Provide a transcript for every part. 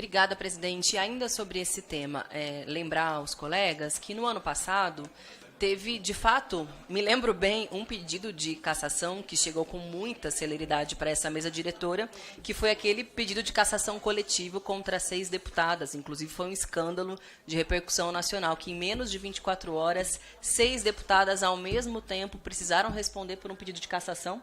Obrigada, presidente. E ainda sobre esse tema, lembrar aos colegas que no ano passado teve, de fato, me lembro bem, um pedido de cassação que chegou com muita celeridade para essa mesa diretora, que foi aquele pedido de cassação coletivo contra 6 deputadas. Inclusive, foi um escândalo de repercussão nacional, que em menos de 24 horas, 6 deputadas, ao mesmo tempo, precisaram responder por um pedido de cassação.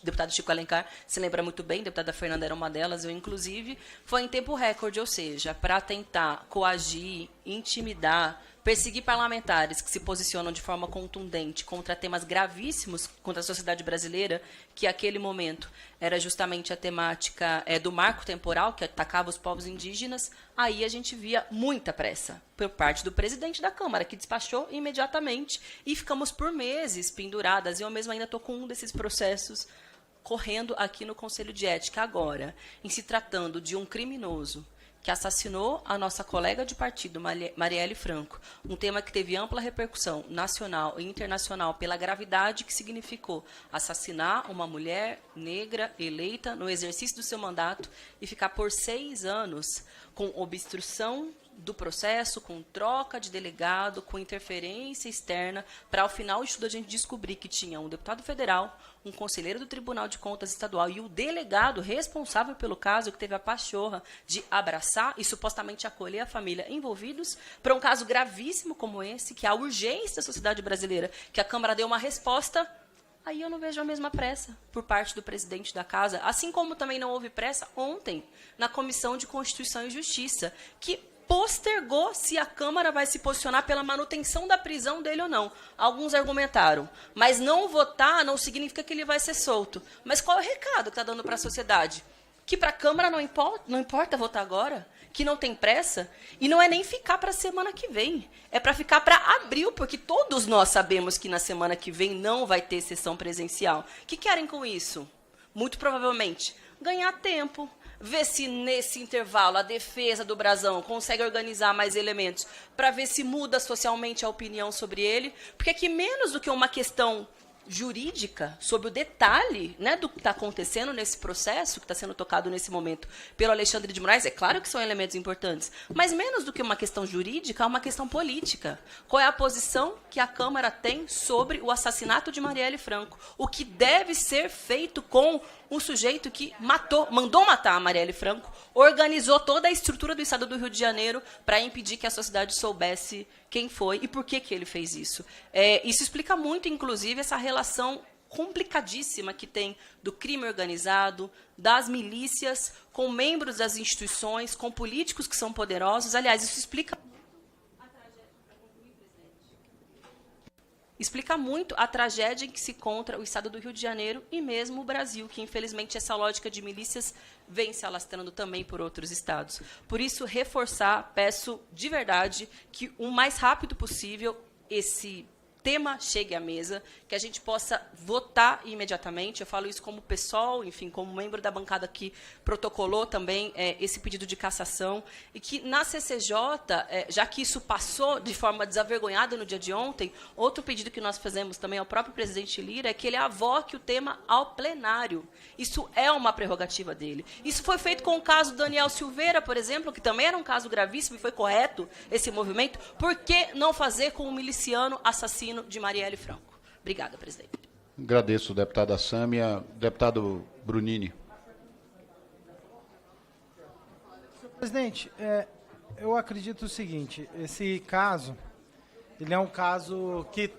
O deputado Chico Alencar se lembra muito bem, a deputada Fernanda era uma delas, eu inclusive, foi em tempo recorde, ou seja, para tentar coagir, intimidar, perseguir parlamentares que se posicionam de forma contundente contra temas gravíssimos contra a sociedade brasileira, que naquele momento era justamente a temática do marco temporal, que atacava os povos indígenas, aí a gente via muita pressa por parte do presidente da Câmara, que despachou imediatamente, e ficamos por meses penduradas, e eu mesma ainda estou com um desses processos correndo aqui no Conselho de Ética agora, em se tratando de um criminoso que assassinou a nossa colega de partido, Marielle Franco, um tema que teve ampla repercussão nacional e internacional pela gravidade que significou assassinar uma mulher negra eleita no exercício do seu mandato e ficar por 6 anos com obstrução do processo, com troca de delegado, com interferência externa, para ao final de tudo a gente descobrir que tinha um deputado federal, um conselheiro do Tribunal de Contas Estadual e o delegado responsável pelo caso, que teve a pachorra de abraçar e supostamente acolher a família envolvidos, para um caso gravíssimo como esse, que é a urgência da sociedade brasileira, que a Câmara deu uma resposta. Aí eu não vejo a mesma pressa por parte do presidente da Casa, assim como também não houve pressa ontem na Comissão de Constituição e Justiça, que postergou se a Câmara vai se posicionar pela manutenção da prisão dele ou não. Alguns argumentaram, mas não votar não significa que ele vai ser solto. Mas qual é o recado que está dando para a sociedade? Que para a Câmara não importa votar agora, que não tem pressa, e não é nem ficar para a semana que vem, é para ficar para abril, porque todos nós sabemos que na semana que vem não vai ter sessão presencial. O que querem com isso? Muito provavelmente ganhar tempo, ver se nesse intervalo a defesa do Brasão consegue organizar mais elementos para ver se muda socialmente a opinião sobre ele, porque aqui menos do que uma questão jurídica sobre o detalhe, né, do que está acontecendo nesse processo que está sendo tocado nesse momento pelo Alexandre de Moraes, é claro que são elementos importantes, mas menos do que uma questão jurídica, é uma questão política. Qual é a posição que a Câmara tem sobre o assassinato de Marielle Franco? O que deve ser feito com um sujeito que mandou matar a Marielle Franco, organizou toda a estrutura do Estado do Rio de Janeiro para impedir que a sociedade soubesse quem foi e por que ele fez isso. Isso explica muito, inclusive, essa relação complicadíssima que tem do crime organizado, das milícias, com membros das instituições, com políticos que são poderosos. Aliás, isso explica muito a tragédia em que se encontra o Estado do Rio de Janeiro e mesmo o Brasil, que, infelizmente, essa lógica de milícias vem se alastrando também por outros estados. Por isso, reforçar, peço de verdade que o mais rápido possível esse tema chegue à mesa, que a gente possa votar imediatamente. Eu falo isso como PSOL, enfim, como membro da bancada que protocolou também esse pedido de cassação, e que na CCJ, já que isso passou de forma desavergonhada no dia de ontem, outro pedido que nós fazemos também ao próprio presidente Lira é que ele avoque o tema ao plenário. Isso é uma prerrogativa dele. Isso foi feito com o caso Daniel Silveira, por exemplo, que também era um caso gravíssimo e foi correto esse movimento. Por que não fazer com o miliciano assassino de Marielle Franco? Obrigada, presidente. Agradeço, deputada Sâmia. Deputado Brunini. Senhor presidente, eu acredito o seguinte, esse caso, ele é um caso que,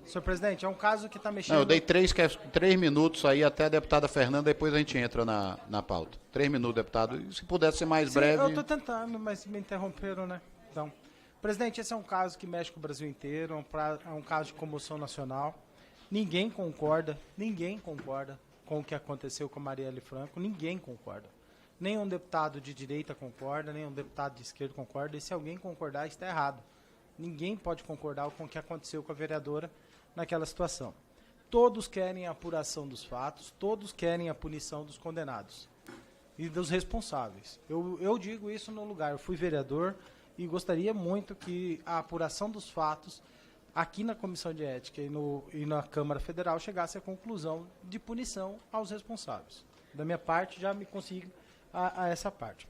senhor presidente, é um caso que está mexendo... Não, eu dei 3 minutos aí até a deputada Fernanda, depois a gente entra na pauta. 3 minutos, deputado. E se pudesse ser mais breve... Eu estou tentando, mas me interromperam, né? Então, presidente, esse é um caso que mexe com o Brasil inteiro, é um caso de comoção nacional. Ninguém concorda com o que aconteceu com a Marielle Franco, ninguém concorda. Nenhum deputado de direita concorda, nenhum deputado de esquerda concorda, e se alguém concordar, está errado. Ninguém pode concordar com o que aconteceu com a vereadora naquela situação. Todos querem a apuração dos fatos, todos querem a punição dos condenados e dos responsáveis. Eu digo isso no lugar, eu fui vereador e gostaria muito que a apuração dos fatos aqui na Comissão de Ética e na Câmara Federal chegasse à conclusão de punição aos responsáveis. Da minha parte, já me consigo a essa parte.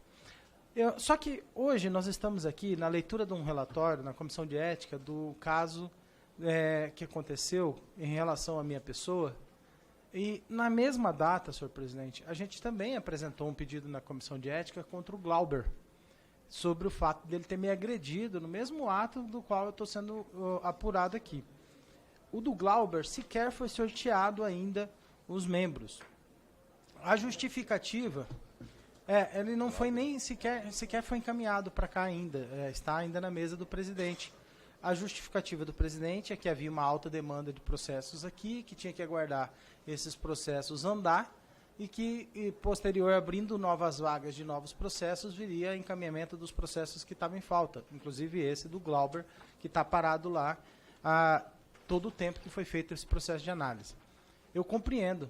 Só que hoje nós estamos aqui na leitura de um relatório na Comissão de Ética do caso que aconteceu em relação à minha pessoa. E na mesma data, senhor presidente, a gente também apresentou um pedido na Comissão de Ética contra o Glauber, sobre o fato dele ter me agredido no mesmo ato do qual eu estou sendo apurado aqui. O do Glauber sequer foi sorteado ainda os membros. A justificativa, ele não foi nem sequer foi encaminhado para cá ainda, está ainda na mesa do presidente. A justificativa do presidente é que havia uma alta demanda de processos aqui, que tinha que aguardar esses processos andar, e que, posterior, abrindo novas vagas de novos processos, viria encaminhamento dos processos que estavam em falta, inclusive esse do Glauber, que está parado lá há todo o tempo que foi feito esse processo de análise. Eu compreendo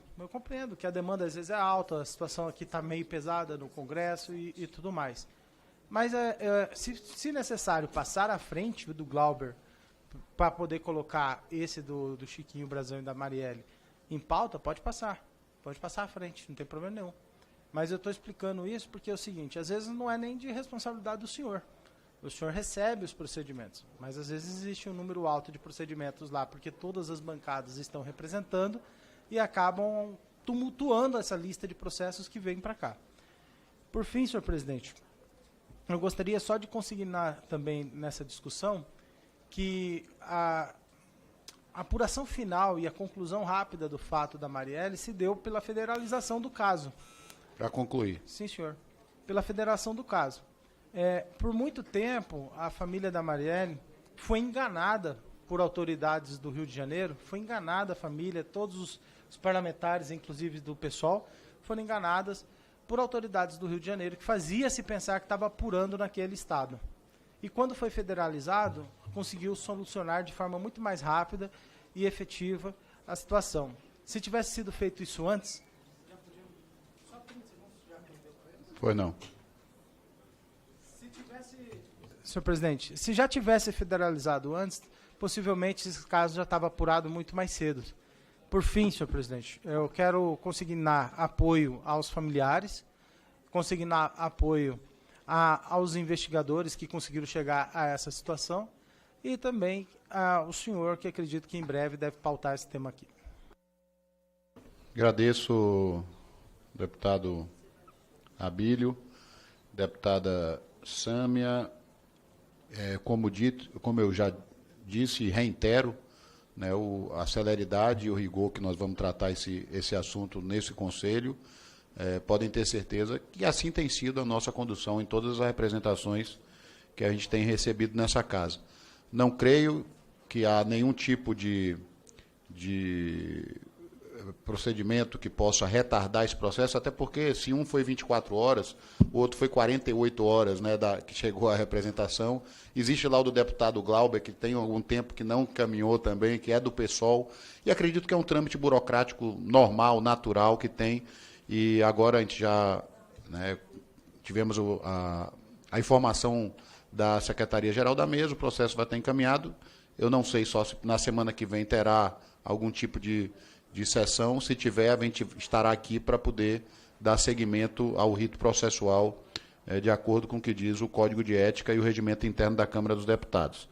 que a demanda às vezes é alta, a situação aqui está meio pesada no Congresso e tudo mais. Mas, se necessário, passar à frente do Glauber para poder colocar esse do Chiquinho Brazão e da Marielle em pauta, pode passar à frente, não tem problema nenhum. Mas eu estou explicando isso porque é o seguinte, às vezes não é nem de responsabilidade do senhor. O senhor recebe os procedimentos, mas às vezes existe um número alto de procedimentos lá, porque todas as bancadas estão representando e acabam tumultuando essa lista de processos que vem para cá. Por fim, senhor presidente, eu gostaria só de consignar também nessa discussão que a apuração final e a conclusão rápida do fato da Marielle se deu pela federalização do caso. Para concluir. Sim, senhor. Pela federação do caso. Por muito tempo, a família da Marielle foi enganada por autoridades do Rio de Janeiro, foi enganada a família, todos os parlamentares, inclusive do PSOL, foram enganadas por autoridades do Rio de Janeiro, que fazia-se pensar que estava apurando naquele estado. E quando foi federalizado, conseguiu solucionar de forma muito mais rápida e efetiva a situação. Se tivesse sido feito isso antes... Foi não. Senhor presidente, se já tivesse federalizado antes, possivelmente esse caso já estava apurado muito mais cedo. Por fim, senhor presidente, eu quero consignar apoio aos familiares, consignar apoio aos investigadores que conseguiram chegar a essa situação e também ao senhor, que acredito que em breve deve pautar esse tema aqui. Agradeço, deputado Abílio, deputada Sâmia. Como eu já disse e reitero, né, a celeridade e o rigor que nós vamos tratar esse assunto nesse Conselho, podem ter certeza que assim tem sido a nossa condução em todas as representações que a gente tem recebido nessa casa. Não creio que há nenhum tipo de procedimento que possa retardar esse processo, até porque se um foi 24 horas, o outro foi 48 horas, né, que chegou a representação. Existe lá o do deputado Glauber, que tem algum tempo que não caminhou também, que é do PSOL, e acredito que é um trâmite burocrático normal, natural que tem, e agora a gente já, né, tivemos a informação da Secretaria-Geral da Mesa, o processo vai estar encaminhado. Eu não sei só se na semana que vem terá algum tipo de sessão. Se tiver, a gente estará aqui para poder dar seguimento ao rito processual, de acordo com o que diz o Código de Ética e o Regimento Interno da Câmara dos Deputados.